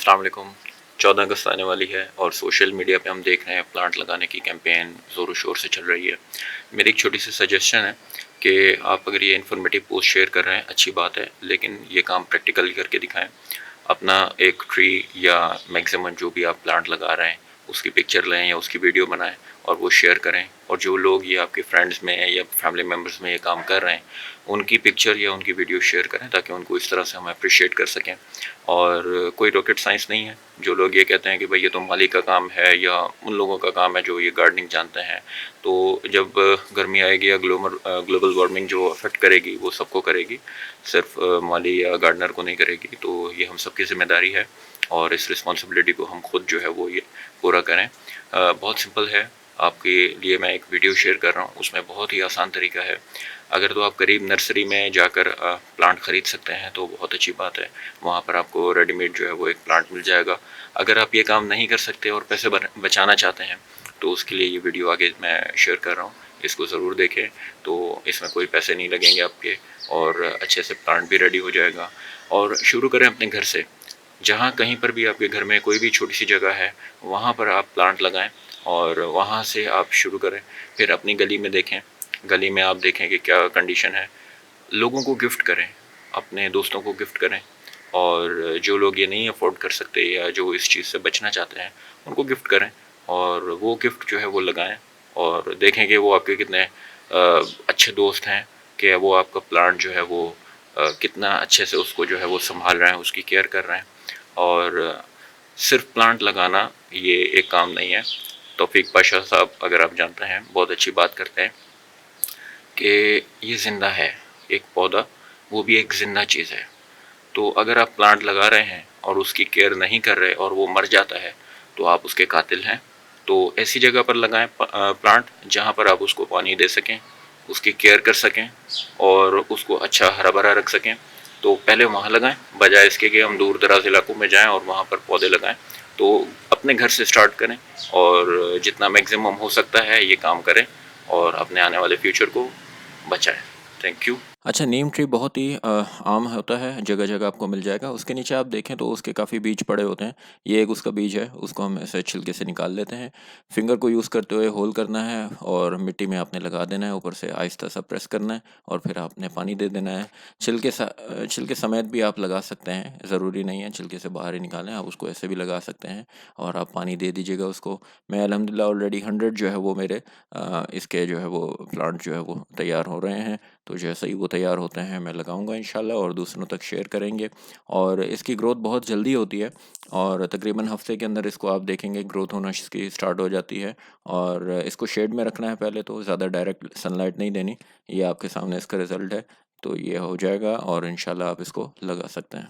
अस्सलाम वालेकुम। 14 अगस्त आने वाली है और सोशल मीडिया पे हम देख रहे हैं प्लांट लगाने की कैंपेन ज़ोरों शोर से चल रही है। मेरी एक छोटी सी सजेशन है कि आप अगर ये इन्फॉर्मेटिव पोस्ट शेयर कर रहे हैं अच्छी बात है, लेकिन ये काम प्रैक्टिकली करके दिखाएं। अपना एक ट्री या मैक्सिमम जो भी आप प्लांट लगा रहे हैं उसकी पिक्चर लें या उसकी वीडियो बनाएं और वो शेयर करें। और जो लोग ये आपके फ्रेंड्स में या फैमिली मेम्बर्स में ये काम कर रहे हैं उनकी पिक्चर या उनकी वीडियो शेयर करें ताकि उनको इस तरह से हम अप्रिशिएट कर सकें। और कोई रॉकेट साइंस नहीं है। जो लोग ये कहते हैं कि भाई ये तो माली का काम है या उन लोगों का काम है जो ये गार्डनिंग जानते हैं, तो जब गर्मी आएगी या ग्लोबल वार्मिंग जो अफेक्ट करेगी वो सबको करेगी, सिर्फ माली या गार्डनर को नहीं करेगी। तो ये हम सबकी जिम्मेदारी है और इस रिस्पॉन्सिबिलिटी को हम खुद जो है वो ये पूरा करें। बहुत सिंपल है। आपके लिए मैं एक वीडियो शेयर कर रहा हूँ, उसमें बहुत ही आसान तरीका है। अगर तो आप करीब नर्सरी में जाकर प्लांट ख़रीद सकते हैं तो बहुत अच्छी बात है। वहाँ पर आपको रेडीमेड जो है वो एक प्लांट मिल जाएगा। अगर आप ये काम नहीं कर सकते और पैसे बचाना चाहते हैं तो उसके लिए ये वीडियो आगे मैं शेयर कर रहा हूँ, इसको ज़रूर देखें। तो इसमें कोई पैसे नहीं लगेंगे आपके और अच्छे से प्लांट भी रेडी हो जाएगा। और शुरू करें अपने घर से। जहाँ कहीं पर भी आपके घर में कोई भी छोटी सी जगह है वहाँ पर आप प्लांट लगाएं और वहाँ से आप शुरू करें। फिर अपनी गली में देखें, गली में आप देखें कि क्या कंडीशन है। लोगों को गिफ्ट करें, अपने दोस्तों को गिफ्ट करें। और जो लोग ये नहीं अफोर्ड कर सकते या जो इस चीज़ से बचना चाहते हैं उनको गिफ्ट करें और वो गिफ्ट जो है वो लगाएं और देखें कि वो आपके कितने अच्छे दोस्त हैं, कि वो आपका प्लांट जो है वो कितना अच्छे से उसको जो है वो संभाल रहे हैं, उसकी केयर कर रहे हैं। और सिर्फ प्लांट लगाना ये एक काम नहीं है। तौफीक पाशा साहब, अगर आप जानते हैं, बहुत अच्छी बात करते हैं कि ये ज़िंदा है, एक पौधा, वो भी एक ज़िंदा चीज़ है। तो अगर आप प्लांट लगा रहे हैं और उसकी केयर नहीं कर रहे और वो मर जाता है तो आप उसके कातिल हैं। तो ऐसी जगह पर लगाएं प्लांट जहाँ पर आप उसको पानी दे सकें, उसकी केयर कर सकें और उसको अच्छा हरा भरा रख सकें। तो पहले वहाँ लगाएं बजाय इसके कि हम दूर दराज इलाकों में जाएं और वहाँ पर पौधे लगाएं। तो अपने घर से स्टार्ट करें और जितना मैक्सिमम हो सकता है ये काम करें और अपने आने वाले फ्यूचर को बचाएं। Thank you. अच्छा, नीम ट्री बहुत ही आम होता है, जगह जगह आपको मिल जाएगा। उसके नीचे आप देखें तो उसके काफ़ी बीज पड़े होते हैं। ये एक उसका बीज है, उसको हम ऐसे छिलके से निकाल लेते हैं। फिंगर को यूज़ करते हुए होल करना है और मिट्टी में आपने लगा देना है, ऊपर से आहिस्ता सा प्रेस करना है और फिर आपने पानी दे देना है। छिलके समेत भी आप लगा सकते हैं, ज़रूरी नहीं है छिलके से बाहर ही निकालें, आप उसको ऐसे भी लगा सकते हैं और आप पानी दे दीजिएगा उसको। मैं अल्हम्दुलिल्लाह ऑलरेडी 100 जो है वो मेरे इसके जो है वो प्लांट जो है वो तैयार हो रहे हैं। तो जैसे ही वो तैयार होते हैं मैं लगाऊंगा इंशाल्लाह और दूसरों तक शेयर करेंगे। और इसकी ग्रोथ बहुत जल्दी होती है और तकरीबन हफ्ते के अंदर इसको आप देखेंगे ग्रोथ होना इसकी स्टार्ट हो जाती है। और इसको शेड में रखना है पहले, तो ज़्यादा डायरेक्ट सनलाइट नहीं देनी। ये आपके सामने इसका रिज़ल्ट है। तो ये हो जाएगा और इंशाल्लाह आप इसको लगा सकते हैं।